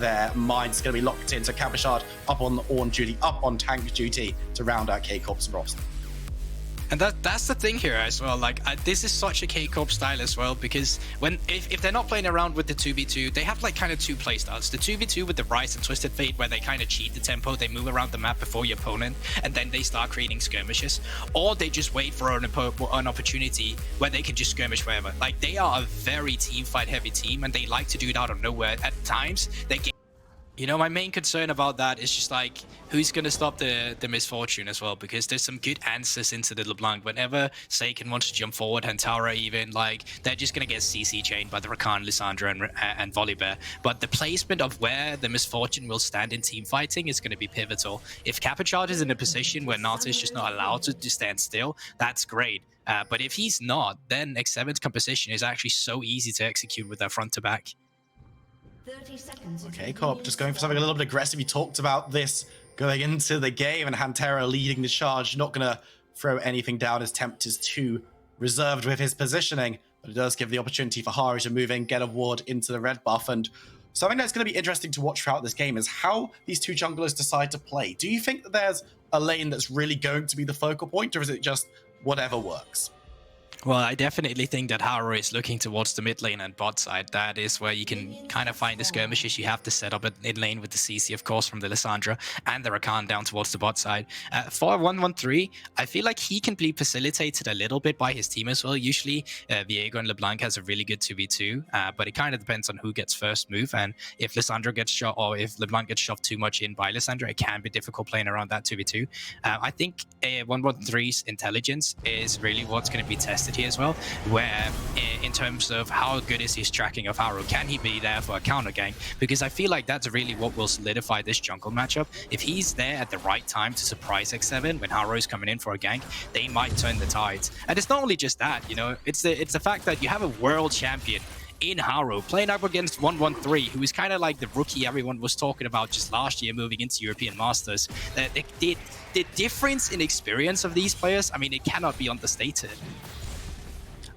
their minds going to be locked in. So Cabochard up on Ornn duty, up on tank duty to round out K-Corp's roster. And that's the thing here as well. Like this is such a K-Corp style as well, because if they're not playing around with the 2v2, they have like kind of two play styles. The 2v2 with the Rise and Twisted Fate, where they kind of cheat the tempo, they move around the map before your opponent, and then they start creating skirmishes, or they just wait for an opportunity where they can just skirmish wherever. Like they are a very team fight heavy team, and they like to do it out of nowhere. At times they get, you know, my main concern about that is just like who's going to stop the misfortune as well, because there's some good answers into the LeBlanc. Whenever Seiken wants to jump forward, Hantara even, like they're just going to get CC chained by the Rakan, Lissandra, and Volibear. But the placement of where the misfortune will stand in team fighting is going to be pivotal. If Cabochard is in a position where Nata is just not allowed to stand still, that's great. But if he's not, then X7's composition is actually so easy to execute with their front to back. 30 seconds. Okay, Corp just going for something a little bit aggressive. You talked about this going into the game, and Hantara leading the charge. Not going to throw anything down. His tempt is too reserved with his positioning, but it does give the opportunity for Haru to move in, get a ward into the red buff. And something that's going to be interesting to watch throughout this game is how these two junglers decide to play. Do you think that there's a lane that's really going to be the focal point, or is it just whatever works? Well, I definitely think that Haru is looking towards the mid lane and bot side. That is where you can kind of find the skirmishes. You have to set up a mid lane with the CC, of course, from the Lissandra and the Rakan down towards the bot side. For 113, I feel like he can be facilitated a little bit by his team as well. Usually, Viego and LeBlanc has a really good 2v2, but it kind of depends on who gets first move. And if Lissandra gets shot, or if LeBlanc gets shoved too much in by Lissandra, it can be difficult playing around that 2v2. I think 113's intelligence is really what's going to be tested here as well, where in terms of how good is his tracking of Haru, can he be there for a counter gank? Because I feel like that's really what will solidify this jungle matchup. If he's there at the right time to surprise X7 when Haru is coming in for a gank, they might turn the tides. And it's not only just that, you know, it's the fact that you have a world champion in Haru playing up against 113, who is kind of like the rookie everyone was talking about just last year moving into European Masters. The difference in experience of these players, I mean, it cannot be understated.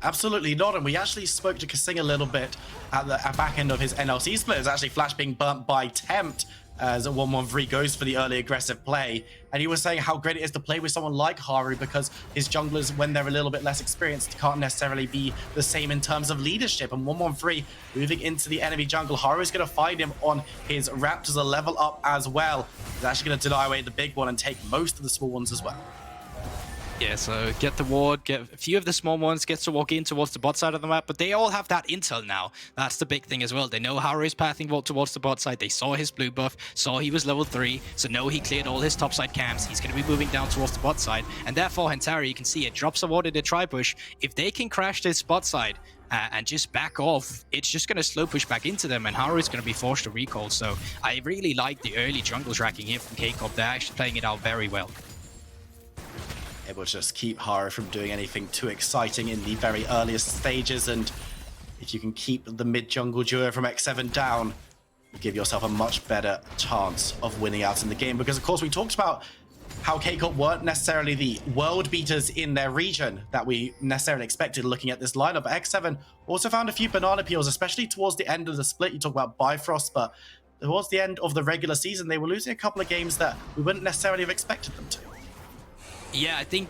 Absolutely not, and we actually spoke to Kasing a little bit at the back end of his NLC split. It's actually Flash being burnt by Tempt as 113 goes for the early aggressive play, and he was saying how great it is to play with someone like Haru, because his junglers, when they're a little bit less experienced, can't necessarily be the same in terms of leadership. And 113 moving into the enemy jungle, Haru is going to find him on his Raptors, a level up as well. He's actually going to deny away the big one and take most of the small ones as well. Yeah, so get the ward, get a few of the small ones, gets to walk in towards the bot side of the map, but they all have that intel now. That's the big thing as well. They know Haru is pathing towards the bot side. They saw his blue buff, saw he was level 3, so know he cleared all his top side camps. He's going to be moving down towards the bot side, and therefore Hantara, you can see it drops a ward in the tri-push. If they can crash this bot side and just back off, it's just going to slow push back into them, and Haru is going to be forced to recall. So I really like the early jungle tracking here from K-Corp. They're actually playing it out very well. Able to just keep Haru from doing anything too exciting in the very earliest stages, and if you can keep the mid-jungle duo from X7 down, you give yourself a much better chance of winning out in the game. Because of course we talked about how K-Corp weren't necessarily the world beaters in their region that we necessarily expected looking at this lineup, but X7 also found a few banana peels, especially towards the end of the split. You talk about Bifrost, but towards the end of the regular season they were losing a couple of games that we wouldn't necessarily have expected them to. Yeah, I think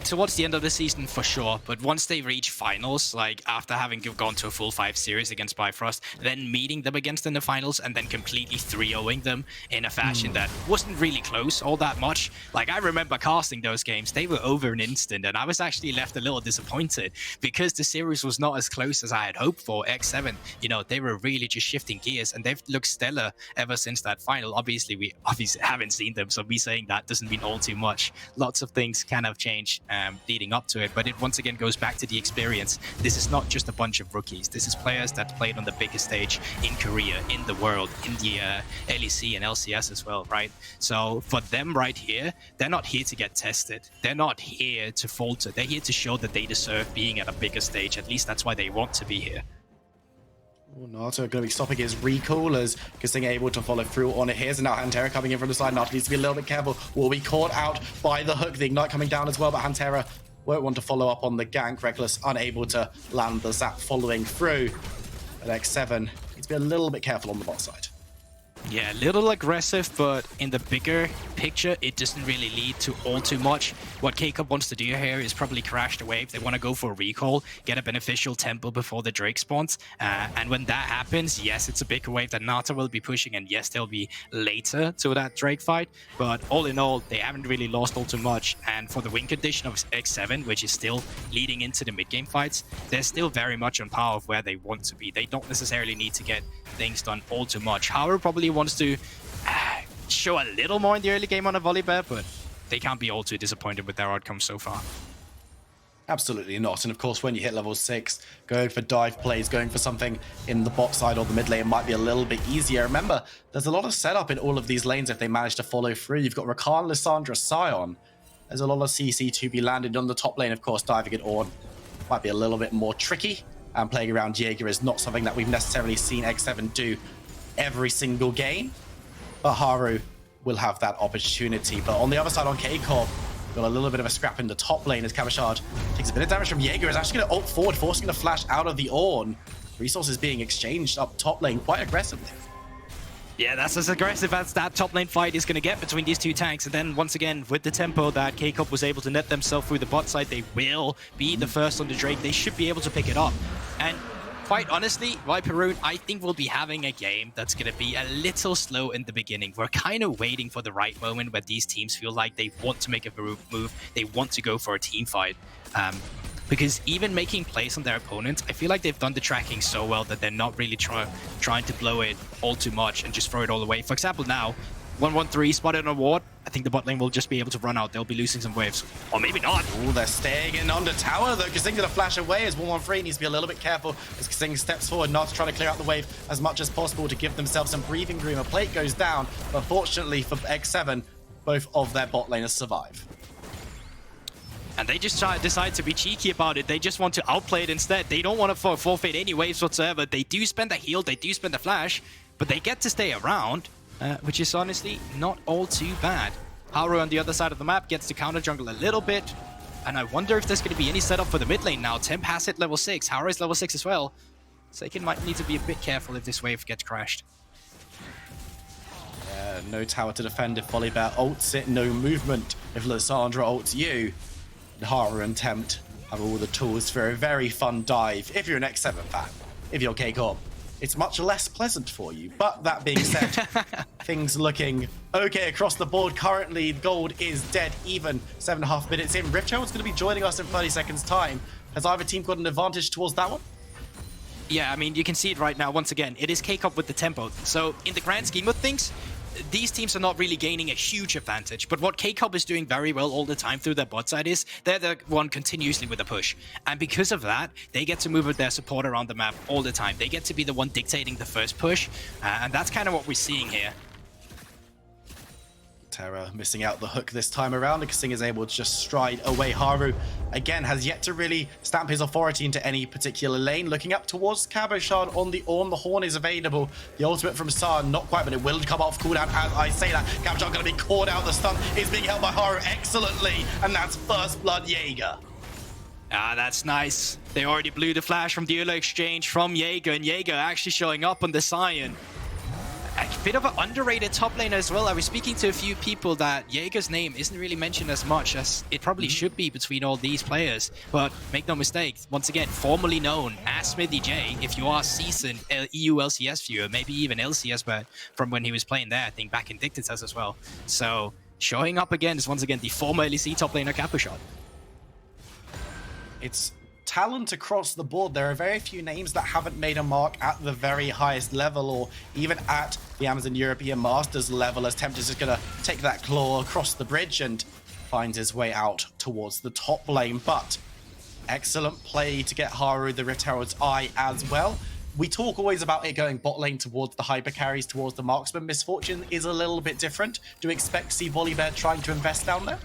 towards the end of the season for sure, but once they reach finals, like after having gone to a full 5 series against Bifrost, then meeting them against in the finals and then completely 3-0ing them in a fashion that wasn't really close all that much. Like I remember casting those games, they were over an instant, and I was actually left a little disappointed because the series was not as close as I had hoped for. X7, you know, they were really just shifting gears, and they've looked stellar ever since that final. Obviously, we haven't seen them, so me saying that doesn't mean all too much. Lots of things kind of change leading up to it, but it once again goes back to the experience. This is not just a bunch of rookies. This is players that played on the biggest stage in Korea, in the world, in the LEC and LCS as well, right? So for them right here, they're not here to get tested. They're not here to falter. They're here to show that they deserve being at a bigger stage. At least that's why they want to be here. Nata going to be stopping his recall as Kasing able to follow through on it here. So now Hantara coming in from the side. Nata needs to be a little bit careful. Will be caught out by the hook. The Ignite coming down as well, but Hantara won't want to follow up on the gank. REKKLES unable to land the zap following through. But X7 needs to be a little bit careful on the bot side. Yeah, a little aggressive, but in the bigger picture, it doesn't really lead to all too much. What K-Corp wants to do here is probably crash the wave. They want to go for a recall, get a beneficial tempo before the Drake spawns. And when that happens, yes, it's a bigger wave that Nata will be pushing, and yes, they'll be later to that Drake fight. But all in all, they haven't really lost all too much. And for the win condition of X7, which is still leading into the mid-game fights, they're still very much on par of where they want to be. They don't necessarily need to get things done all too much. Haru probably wants to show a little more in the early game on a Volibear, but they can't be all too disappointed with their outcome so far. Absolutely not. And of course, when you hit level 6, going for dive plays, going for something in the bot side or the mid lane might be a little bit easier. Remember, there's a lot of setup in all of these lanes if they manage to follow through. You've got Rakan, Lissandra, Sion. There's a lot of CC to be landed on the top lane. Of course, diving at Ornn might be a little bit more tricky. And playing around Jaeger is not something that we've necessarily seen X7 do every single game. But Haru will have that opportunity. But on the other side, on K-Corp, got a little bit of a scrap in the top lane as Kamishard takes a bit of damage from Jaeger. Is actually going to ult forward, forcing him to flash out of the Ornn. Resources being exchanged up top lane quite aggressively. Yeah, that's as aggressive as that top lane fight is going to get between these two tanks. And then once again, with the tempo that K-Corp was able to net themselves through the bot side, they will be the first on the Drake. They should be able to pick it up. And quite honestly, Viperoon, I think we'll be having a game that's going to be a little slow in the beginning. We're kind of waiting for the right moment where these teams feel like they want to make a move. They want to go for a team fight. Because even making plays on their opponents, I feel like they've done the tracking so well that they're not really trying to blow it all too much and just throw it all away. For example, now, 113 spotted on a ward. I think the bot lane will just be able to run out. They'll be losing some waves. Or maybe not. Oh, they're staying in on the tower, though. Kasing gonna flash away as 113 needs to be a little bit careful as Kasing steps forward, not trying to clear out the wave as much as possible to give themselves some breathing room. A plate goes down, but fortunately for X7, both of their bot laners survive. And they just decide to be cheeky about it. They just want to outplay it instead. They don't want to forfeit any waves whatsoever. They do spend a heal, they do spend a flash, but they get to stay around, which is honestly not all too bad. Haru on the other side of the map gets to counter jungle a little bit, and I wonder if there's going to be any setup for the mid lane now. Temp has hit level 6, Haru is level 6 as well. Seiken might need to be a bit careful if this wave gets crashed. No tower to defend if Volibear ults it, no movement if Lissandra ults you. Haru and Tempt have all the tools for a very fun dive. If you're an X7 fan, if you're K-Corp, it's much less pleasant for you. But that being said, things looking okay across the board. Currently, gold is dead even. 7.5 minutes in. Rift Herald's going to be joining us in 30 seconds time. Has either team got an advantage towards that one? Yeah, I mean, you can see it right now. Once again, it is K-Corp with the tempo. So in the grand scheme of things, these teams are not really gaining a huge advantage, but what K-Corp is doing very well all the time through their bot side is they're the one continuously with a push. And because of that, they get to move with their support around the map all the time. They get to be the one dictating the first push, and that's kind of what we're seeing here. Terra missing out the hook this time around. Kasing is able to just stride away. Haru, again, has yet to really stamp his authority into any particular lane. Looking up towards Kamishard on the Ornn. The Horn is available. The ultimate from San, not quite, but it will come off cooldown as I say that. Kamishard going to be caught out. The stun is being held by Haru excellently, and that's First Blood Jaeger. Ah, that's nice. They already blew the flash from the early exchange from Jaeger, and Jaeger actually showing up on the Sion. A bit of an underrated top laner as well. I was speaking to a few people that Jaeger's name isn't really mentioned as much as it probably should be between all these players. But make no mistake, once again, formerly known as Smithy J, if you are a seasoned EU LCS viewer, maybe even LCS, but from when he was playing there, I think back in Dictatus as well. So showing up again is once again the former LEC top laner Capushot. It's talent across the board. There are very few names that haven't made a mark at the very highest level or even at the Amazon European Masters level, as Tempt is just going to take that claw across the bridge and finds his way out towards the top lane. But excellent play to get Haru the Rift Herald's eye as well. We talk always about it going bot lane towards the hyper carries, towards the marksman. Misfortune is a little bit different. Do you expect to see Volibear trying to invest down there?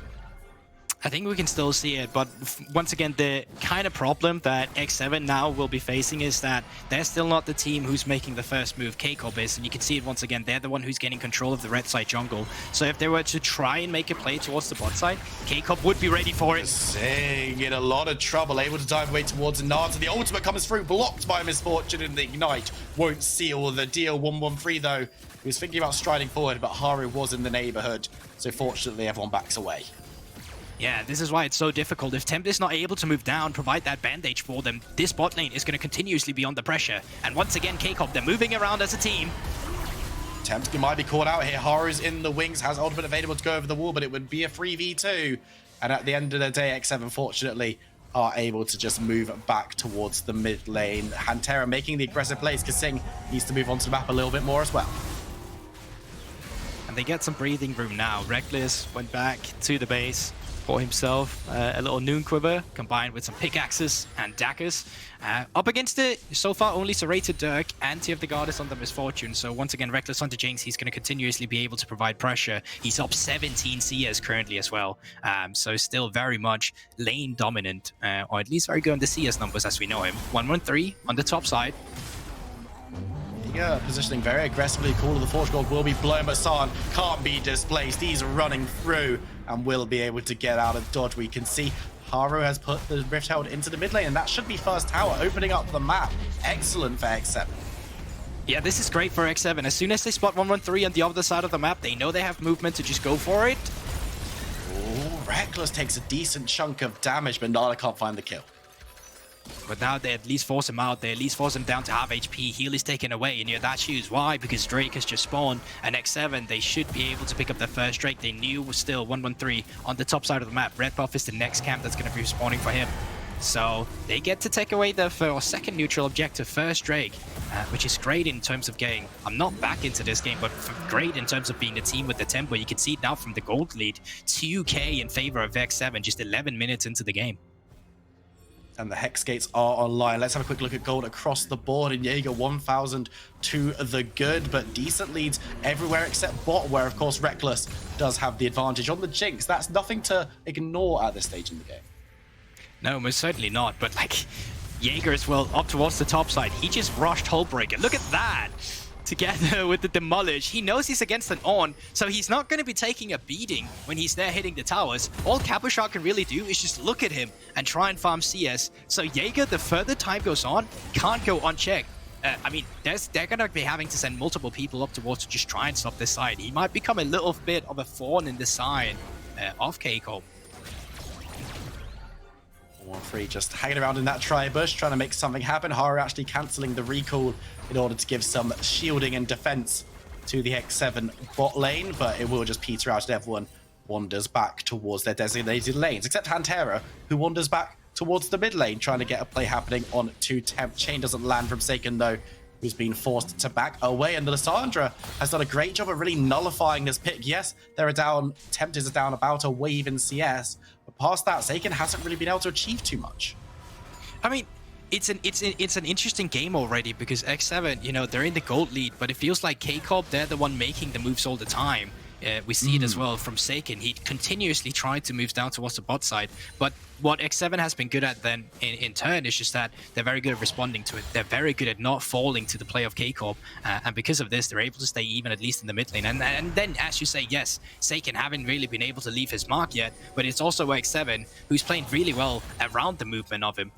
I think we can still see it, but once again, the kind of problem that X7 now will be facing is that they're still not the team who's making the first move. K-Corp is, and you can see it once again. They're the one who's getting control of the red side jungle. So if they were to try and make a play towards the bot side, K-Corp would be ready for it. Sing in a lot of trouble, able to dive away towards Nata. The ultimate comes through, blocked by Misfortune, and the Ignite won't seal the deal. 1-1-3 though. He was thinking about striding forward, but Haru was in the neighborhood. So fortunately, everyone backs away. Yeah, this is why it's so difficult. If Temp is not able to move down, provide that bandage for them, this bot lane is going to continuously be under pressure. And once again, K-Corp, they're moving around as a team. Temp might be caught out here. Haru's in the wings, has ultimate available to go over the wall, but it would be a 3v2. And at the end of the day, X7, fortunately, are able to just move back towards the mid lane. Hantera making the aggressive plays because Sing needs to move onto the map a little bit more as well. And they get some breathing room now. Reckless went back to the base for himself a little noon quiver combined with some pickaxes and daggers. Up against it, so far only serrated Dirk and Tear of the Goddess on the Misfortune. So once again, Reckless onto JINX, he's going to continuously be able to provide pressure. He's up 17 CS currently as well. So still very much lane dominant, or at least very good on the CS numbers as we know him. 1-1-3 on the top side. Yeah, positioning very aggressively. Call of the Forge Gold will be blown, but San can't be displaced. He's running through and will be able to get out of dodge. We can see Haru has put the Rift Herald into the mid lane, and that should be first tower, opening up the map. Excellent for X7. Yeah, this is great for X7. As soon as they spot 1-1-3 on the other side of the map, they know they have movement to just go for it. Oh, Reckless takes a decent chunk of damage, but Nala can't find the kill. But now they at least force him out. They at least force him down to half HP. Heal is taken away, and that's huge. Why? Because Drake has just spawned, and X7, they should be able to pick up the first Drake. They knew was still 1-1-3 on the top side of the map. Red buff is the next camp that's going to be spawning for him. So they get to take away the second neutral objective, first Drake, which is great in terms of getting, I'm not back into this game, but great in terms of being the team with the tempo. You can see it now from the gold lead, 2k in favor of X7, just 11 minutes into the game. And the Hex Gates are online. Let's have a quick look at gold across the board. And Jaeger 1,000 to the good, but decent leads everywhere except bot, where, of course, Reckless does have the advantage on the Jinx. That's nothing to ignore at this stage in the game. No, most certainly not. But, like, Jaeger as well, up towards the top side. He just rushed Hullbreaker. Look at that! Together with the Demolish. He knows he's against an On, so he's not going to be taking a beating when he's there hitting the towers. All Cabochard can really do is just look at him and try and farm CS. So Jaeger, the further time goes on, can't go unchecked. I mean, they're going to be having to send multiple people up towards to just try and stop this side. He might become a little bit of a thorn in the side of K-Corp. 1-3 just hanging around in that tri-bush, trying to make something happen. Haru actually cancelling the recall in order to give some shielding and defense to the X7 bot lane, but it will just peter out and everyone wanders back towards their designated lanes, except Hantera, who wanders back towards the mid lane, trying to get a play happening on 2 Temp. Chain doesn't land from Saken, though, who's been forced to back away, and Lissandra has done a great job of really nullifying this pick. Yes, they're down, Temp is down about a wave in CS, but past that, Saken hasn't really been able to achieve too much. I mean, it's an interesting game already because X7, they're in the gold lead, but it feels like K-Corp, they're the one making the moves all the time. We see it as well from Saken. He continuously tried to move down towards the bot side, but what X7 has been good at then in turn is just that they're very good at responding to it. They're very good at not falling to the play of K-Corp, and because of this, they're able to stay even, at least in the mid lane. And then, as you say, yes, Saken haven't really been able to leave his mark yet, but it's also X7 who's playing really well around the movement of him.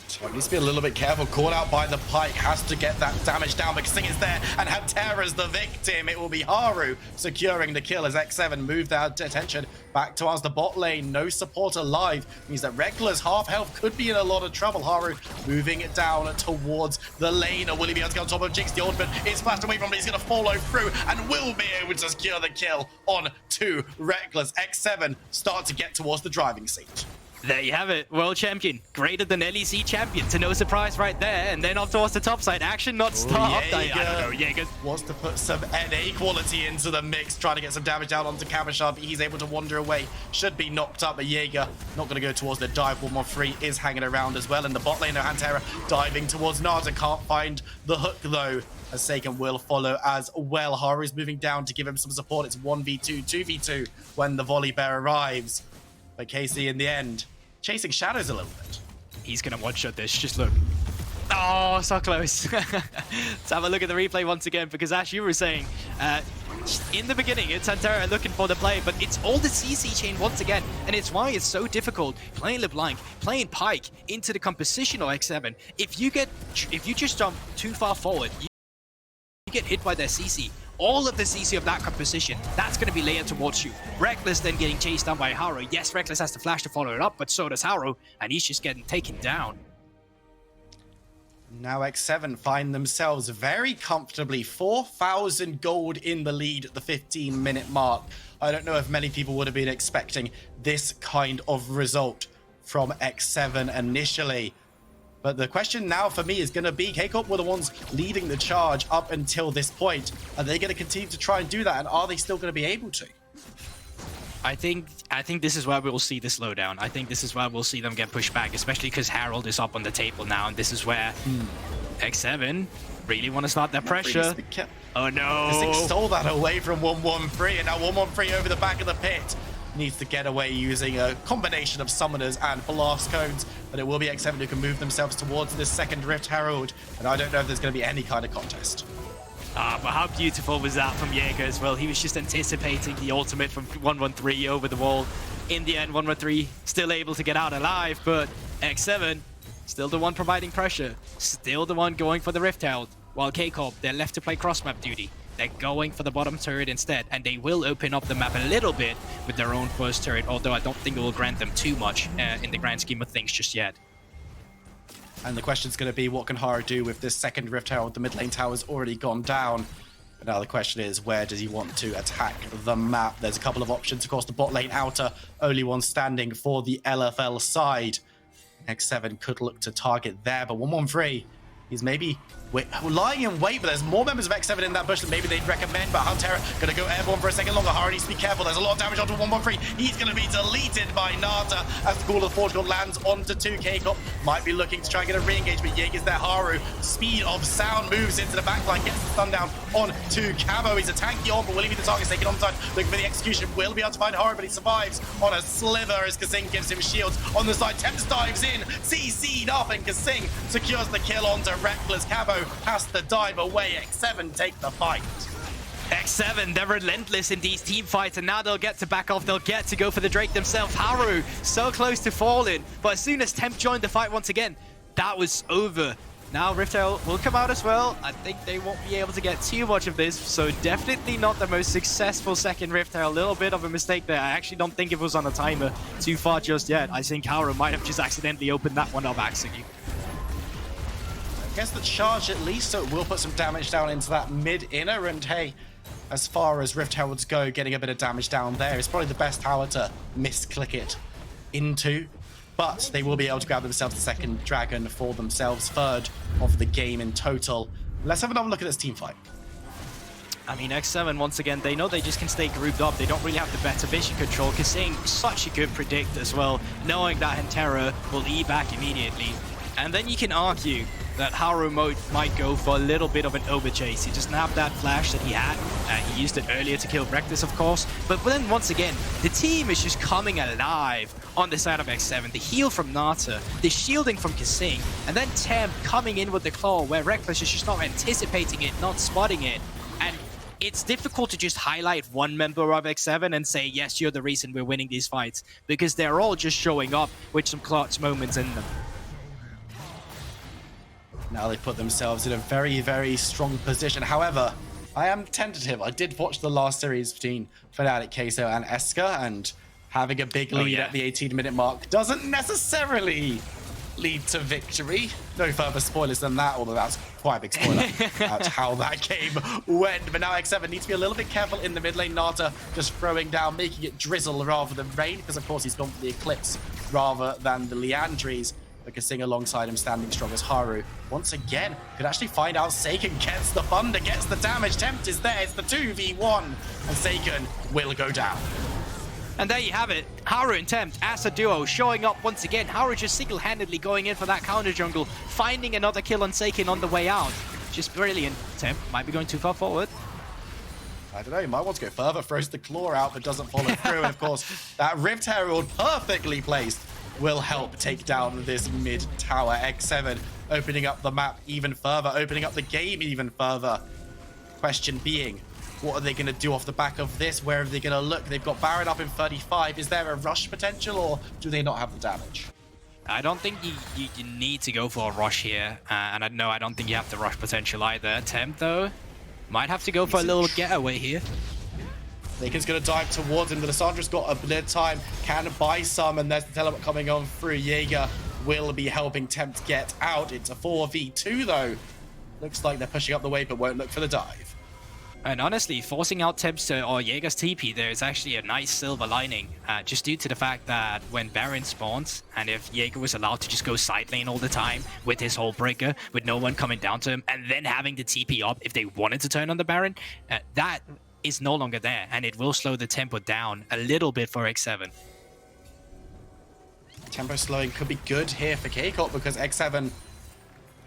So needs to be a little bit careful. Caught out by the pike. Has to get that damage down because Sing is there and Hantera's the victim. It will be Haru securing the kill as X7 moved their attention back towards the bot lane. No support alive. Means that Rekkkles half health could be in a lot of trouble. Haru moving it down towards the lane. Will he be able to get on top of JINX? The ultimate is flashed away from him. He's going to follow through and will be able to secure the kill on 2 Rekkkles. X7 start to get towards the driving seat. There you have it, world champion, greater than LEC champion, to no surprise right there, and then off towards the top side, action not start. I don't know, Jaeger wants to put some NA quality into the mix, trying to get some damage down onto Cabochard, but he's able to wander away, should be knocked up, but Jaeger not going to go towards the dive. 1-1-3 is hanging around as well, and the bot lane, Hantera diving towards Nada, can't find the hook though, as Saken will follow as well. Haru's moving down to give him some support. It's 1v2, 2v2 when the volley bear arrives. But Casey, in the end, chasing shadows a little bit. He's going to one-shot this. Just look. Oh, so close. Let's have a look at the replay once again, because as you were saying, in the beginning, it's Antera looking for the play, but it's all the CC chain once again, and it's why it's so difficult playing LeBlanc, playing Pyke into the composition of X7. If you just jump too far forward, you get hit by their CC. All of the CC of that composition, that's going to be layered towards you. Rekkless then getting chased down by Haru. Yes, Rekkless has the flash to follow it up, but so does Haru, and he's just getting taken down. Now X7 find themselves very comfortably 4,000 gold in the lead at the 15-minute mark. I don't know if many people would have been expecting this kind of result from X7 initially. But the question now for me is going to be, K-Corp were the ones leading the charge up until this point. Are they going to continue to try and do that? And are they still going to be able to? I think this is where we'll see the slowdown. I think this is where we'll see them get pushed back, especially because Herald is up on the table now, and this is where X7 really want to start their pressure. Oh no! KSING stole that away from 113, and now 113 over the back of the pit. Needs to get away using a combination of summoners and blast cones, but it will be X7 who can move themselves towards this second Rift Herald, and I don't know if there's going to be any kind of contest. Ah, but how beautiful was that from Jaeger as well? He was just anticipating the ultimate from 113 over the wall. In the end, 113 still able to get out alive, but X7 still the one providing pressure, still the one going for the Rift Herald, while K-Corp, they're left to play cross-map duty. They're going for the bottom turret instead, and they will open up the map a little bit with their own first turret, although I don't think it will grant them too much in the grand scheme of things just yet. And the question's going to be, what can Haru do with this second Rift Herald? The mid lane tower's already gone down. But now the question is, where does he want to attack the map? There's a couple of options. Of course, the bot lane outer, only one standing for the LFL side. X7 could look to target there, but 113, he's maybe lying in wait, but there's more members of X7 in that bush that maybe they'd recommend, but Huntera gonna go airborne for a second longer. Haru needs to be careful. There's a lot of damage onto 113. He's gonna be deleted by Nata as the Call of the Forge God lands onto 2. K-Corp might be looking to try and get a re-engage, but Jaeger's there. Haru, speed of sound, moves into the backline, gets the stun down on 2 Camo. He's a tanky on, but will he be the target taken on side? Looking for the execution, will be able to find Haru, but he survives on a sliver as KARMINE gives him shields on the side. Tempest dives in, CC'd up, and KARMINE secures the kill onto REKKLES. Camo has to dive away. X7 take the fight. X7, they're relentless in these team fights, and now they'll get to back off. They'll get to go for the Drake themselves. Haru, so close to falling, but as soon as Temp joined the fight once again, that was over. Now Rift Herald will come out as well. I think they won't be able to get too much of this, so definitely not the most successful second Rift Herald. A little bit of a mistake there. I actually don't think it was on a timer too far just yet. I think Haru might have just accidentally opened that one up accidentally. I guess the charge at least, so it will put some damage down into that mid-inner, and hey, as far as Rift Heralds go, getting a bit of damage down there is probably the best tower to misclick it into, but they will be able to grab themselves the second dragon for themselves, third of the game in total. Let's have another look at this team fight. I mean, X7, once again, they know they just can stay grouped up. They don't really have the better vision control. KARMINE, such a good predict as well, knowing that Huntera will E back immediately. And then you can argue that Haru might go for a little bit of an overchase. He doesn't have that flash that he had. He used it earlier to kill Relentless, of course. But then once again, the team is just coming alive on the side of X7. The heal from Nata, the shielding from KARMINE, and then Temp coming in with the claw where Relentless is just not anticipating it, not spotting it. And it's difficult to just highlight one member of X7 and say, yes, you're the reason we're winning these fights, because they're all just showing up with some clutch moments in them. Now they put themselves in a very, very strong position. However, I am tentative. I did watch the last series between Fnatic, Queso, and Eska, and having a big lead at the 18-minute mark doesn't necessarily lead to victory. No further spoilers than that, although that's quite a big spoiler about how that game went. But now X7 needs to be a little bit careful in the mid lane. Nata just throwing down, making it drizzle rather than rain, because of course he's gone for the Eclipse rather than the Liandry's. But KARMINE alongside him, standing strong as Haru. Once again, could actually find out Seiken gets the thunder, gets the damage. Tempt is there, it's the 2v1, and Seiken will go down. And there you have it. Haru and Tempt as a duo showing up once again. Haru just single-handedly going in for that counter jungle, finding another kill on Seiken on the way out. Just brilliant. Tempt might be going too far forward. I don't know, you might want to go further, throws the claw out, but doesn't follow through. And of course, that Rift Herald, perfectly placed, will help take down this mid tower. X7 opening up the map even further, opening up the game even further. Question being, what are they going to do off the back of this? Where are they going to look? They've got Baron up in 35. Is there a rush potential, or do they not have the damage? I don't think you need to go for a rush here. And I don't think you have the rush potential either. Temp, though, might have to go for a little getaway here. Lakin's going to dive towards him. The Lissandra's got a bit of time, can buy some, and there's the teleport coming on through. Jaeger will be helping Tempt get out. It's a 4v2, though. Looks like they're pushing up the wave, but won't look for the dive. And honestly, forcing out Temp's or Jaeger's TP there is actually a nice silver lining, just due to the fact that when Baron spawns, and if Jaeger was allowed to just go side lane all the time with his whole breaker, with no one coming down to him, and then having the TP up if they wanted to turn on the Baron, that is no longer there, and it will slow the tempo down a little bit for X7. Tempo slowing could be good here for K-Corp because X7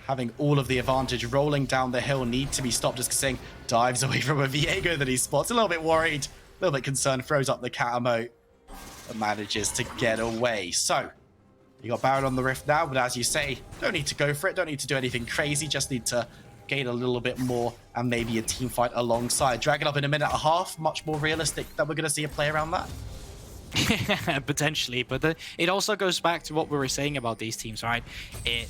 having all of the advantage, rolling down the hill, need to be stopped. Just saying, dives away from a Viego that he spots. A little bit worried, a little bit concerned, throws up the cat emote, but manages to get away. So, you got Baron on the Rift now, but as you say, don't need to go for it, don't need to do anything crazy, just need to gain a little bit more and maybe a team fight alongside. Dragon up in a minute and a half, much more realistic that we're going to see a play around that. Potentially, but it also goes back to what we were saying about these teams, right?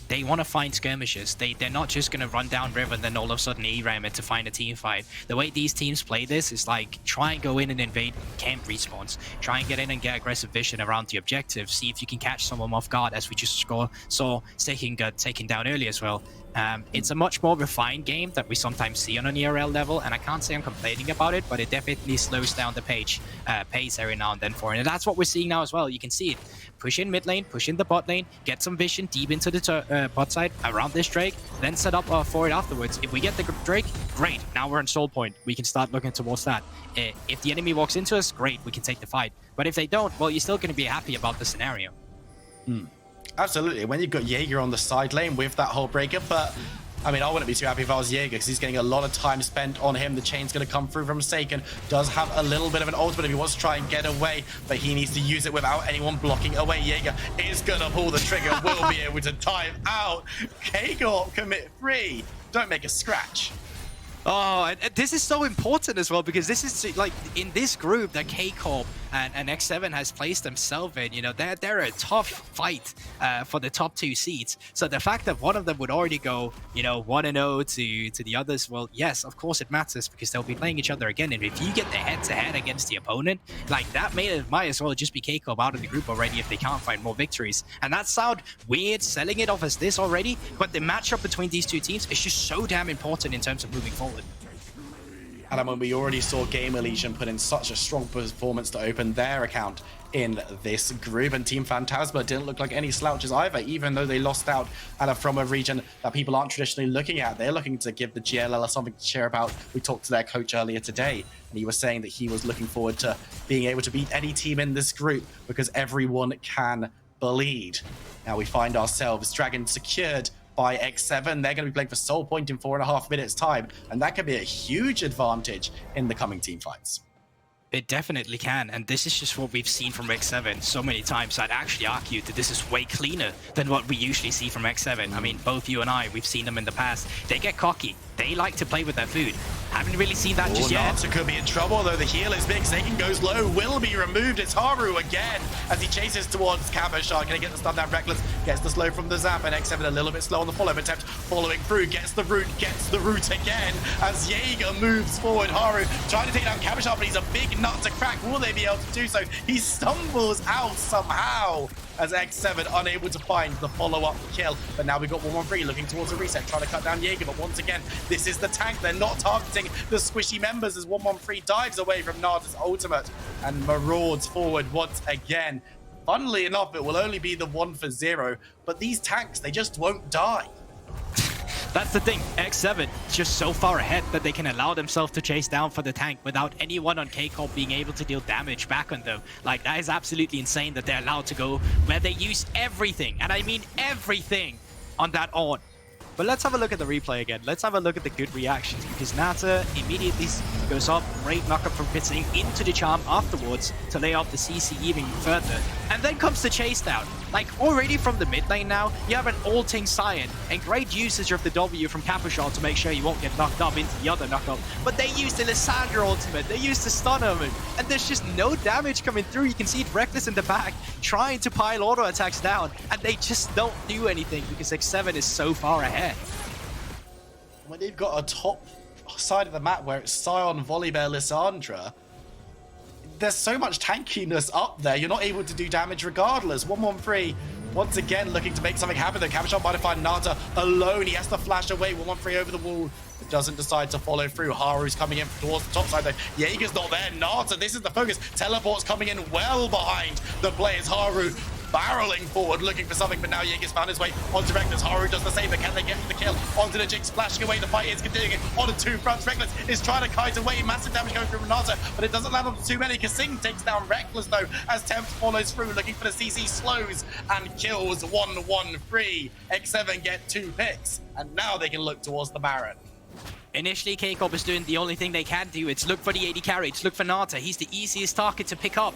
They want to find skirmishes. They're not just going to run down river and then all of a sudden E-ram it to find a team fight. The way these teams play this is like, try and go in and invade camp respawns. Try and get in and get aggressive vision around the objective. See if you can catch someone off guard, as we just saw Sekin got taken down earlier as well. It's a much more refined game that we sometimes see on an ERL level, and I can't say I'm complaining about it, but it definitely slows down the pace every now and then for it. And that's what we're seeing now as well. You can see it. Push in mid lane, push in the bot lane, get some vision deep into the bot side around this Drake, then set up for it afterwards. If we get the Drake, great. Now we're in soul point. We can start looking towards that. If the enemy walks into us, great. We can take the fight. But if they don't, well, you're still going to be happy about the scenario. Absolutely. When you've got Jaeger on the side lane with that whole breaker, but I mean, I wouldn't be too happy if I was Jaeger because he's getting a lot of time spent on him. The chain's going to come through from Saken. Does have a little bit of an ultimate if he wants to try and get away, but he needs to use it without anyone blocking away. Jaeger is going to pull the trigger, will be able to time out. K-Corp commit 3. Don't make a scratch. Oh, and this is so important as well, because this is like in this group that K-Corp and X7 has placed themselves in. You know, they're a tough fight for the top 2 seeds. So the fact that one of them would already go, you know, 1-0 to the others, well, yes, of course it matters because they'll be playing each other again. And if you get the head-to-head against the opponent, like that might as well just be K-Corp out of the group already if they can't find more victories. And that sounds weird selling it off as this already, but the matchup between these two teams is just so damn important in terms of moving forward. And I mean, we already saw Gamer Legion put in such a strong performance to open their account in this group, and Team Phantasma didn't look like any slouches either, even though they lost out from a region that people aren't traditionally looking at. They're looking to give the GLL something to cheer about. We talked to their coach earlier today, and he was saying that he was looking forward to being able to beat any team in this group because everyone can bleed. Now we find ourselves Dragon secured by X7. They're going to be playing for Soul Point in 4.5 minutes time, and that could be a huge advantage in the coming team fights. It definitely can, and this is just what we've seen from X7 so many times. I'd actually argue that this is way cleaner than what we usually see from X7. I mean, both you and I, we've seen them in the past. They get cocky. They like to play with their food. Haven't really seen that just yet. Nata could be in trouble, though the heal is big. Saken goes low, will be removed. It's Haru again as he chases towards Kabashar. Gonna get the stun down. Reckless gets the slow from the zap, and X7 a little bit slow on the follow attempt. Following through, gets the root again as Jaeger moves forward. Haru trying to take down Kabashar, but he's a big nut to crack. Will they be able to do so? He stumbles out somehow as X7 unable to find the follow-up kill. But now we've got 113 looking towards a reset, trying to cut down Jaeger. But once again, this is the tank. They're not targeting the squishy members as 113 dives away from Nada's ultimate and marauds forward once again. Funnily enough, it will only be the 1 for 0, but these tanks, they just won't die. That's the thing, X7 just so far ahead that they can allow themselves to chase down for the tank without anyone on K-Corp being able to deal damage back on them. Like, that is absolutely insane that they're allowed to go where they use everything, and I mean everything, on that on. But let's have a look at the replay again. Let's have a look at the good reactions, because Nata immediately goes up, great knockup from Pitzing into the charm afterwards to lay off the CC even further. And then comes the chase down. Like, already from the mid lane now, you have an ulting Cyan and great usage of the W from Capuchon to make sure you won't get knocked up into the other knockup. But they used the Lissandra ultimate, they used the stun omen, and there's just no damage coming through. You can see Reckless in the back trying to pile auto attacks down, and they just don't do anything because X7 is so far ahead. When they've got a top side of the map where it's Sion, Volibear, Lissandra, there's so much tankiness up there, you're not able to do damage regardless. 113, once again looking to make something happen. The Capuchon might have found Nata alone. He has to flash away. 113 over the wall. It doesn't decide to follow through. Haru's coming in towards the top side though. Jaeger's not there. Nata, this is the focus. Teleport's coming in well behind the players. Haru barreling forward, looking for something, but now Jaeger's found his way onto Reckless. Haru does the same, but can they get the kill? Onto the JINX, flashing away. The fight is continuing on the two fronts. Reckless is trying to kite away. Massive damage going through Renata, but it doesn't land on too many. Kasing takes down Reckless though, as Tempt follows through, looking for the CC, slows and kills 113. X7 get 2 picks, and now they can look towards the Baron. Initially, K-Corp is doing the only thing they can do. It's look for the AD carry, it's look for Nata. He's the easiest target to pick up.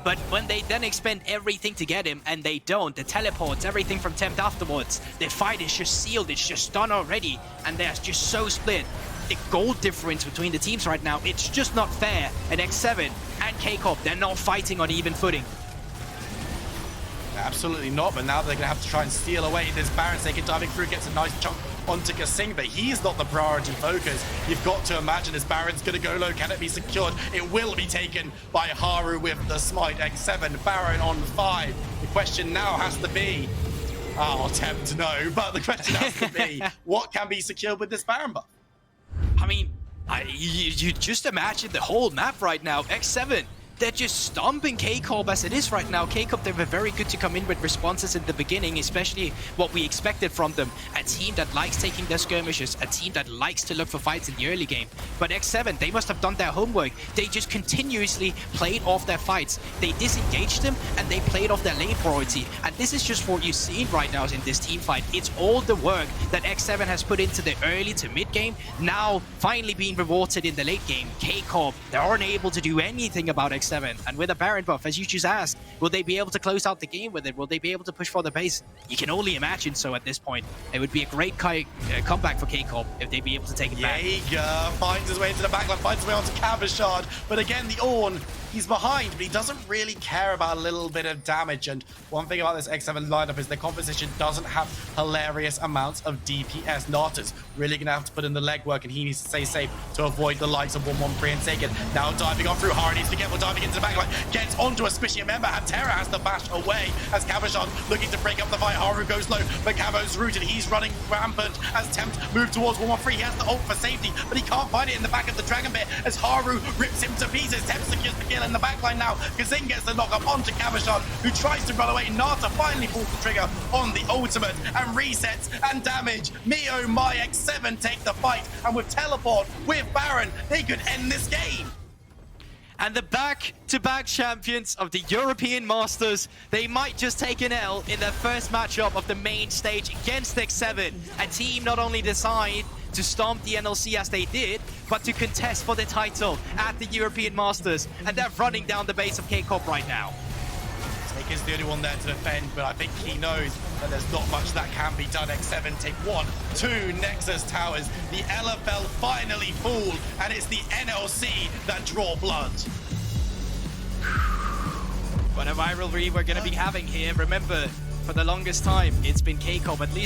But when they then expend everything to get him, and they don't, the teleports, everything from Tempt afterwards, their fight is just sealed, it's just done already, and they're just so split. The goal difference between the teams right now, it's just not fair. And X7 and K-Corp, they're not fighting on even footing. Absolutely not, but now they're going to have to try and steal away this Baron. Taking diving through, gets a nice chunk onto Kasing, but he's not the priority focus. You've got to imagine this Baron's going to go low. Can it be secured? It will be taken by Haru with the smite. X7, Baron on 5. The question now has to be, I'll attempt no, but the question has to be, what can be secured with this Baron buff? I mean, you just imagine the whole map right now. X7, they're just stomping K-Corp as it is right now. K-Corp, they were very good to come in with responses in the beginning, especially what we expected from them. A team that likes taking their skirmishes, a team that likes to look for fights in the early game. But X7, they must have done their homework. They just continuously played off their fights. They disengaged them, and they played off their lane priority. And this is just what you're seeing right now in this team fight. It's all the work that X7 has put into the early to mid game, now finally being rewarded in the late game. K-Corp, they aren't able to do anything about X7. And with a Baron buff, as you just asked, will they be able to close out the game with it? Will they be able to push for the base? You can only imagine so at this point. It would be a great comeback for K-Corp if they'd be able to take it back. Jaeger finds his way into the backline, finds his way onto Capuchon, but again, the Ornn, he's behind, but he doesn't really care about a little bit of damage. And one thing about this X7 lineup is their composition doesn't have hilarious amounts of DPS. Nata's really going to have to put in the legwork, and he needs to stay safe to avoid the likes of 113 and Sacred. Now diving on through, Haru needs to get more diving into the backline, gets onto a squishy member, and Terra has to bash away as Capuchon looking to break up the fight. Haru goes low, but Cavo's rooted. He's running rampant as Tempt moves towards 113. He has the ult for safety, but he can't find it in the back of the Dragon Pit as Haru rips him to pieces. Tempt secures the kill in the backline now. Kasing gets the knock up onto Capuchon, who tries to run away. Nata finally pulls the trigger on the ultimate and resets and damage. Me oh my, X7 take the fight, and with teleport, with Baron, they could end this game. And the back-to-back champions of the European Masters, they might just take an L in their first matchup of the main stage against X7. A team not only designed to stomp the NLC as they did, but to contest for the title at the European Masters. And they're running down the base of K-Corp right now. Snake is the only one there to defend, but I think he knows that there's not much that can be done. X7 take 1, 2 Nexus towers. The LFL finally fall, and it's the NLC that draw blood. What a rivalry we're going to be having here. Remember, for the longest time, it's been K-Corp, at least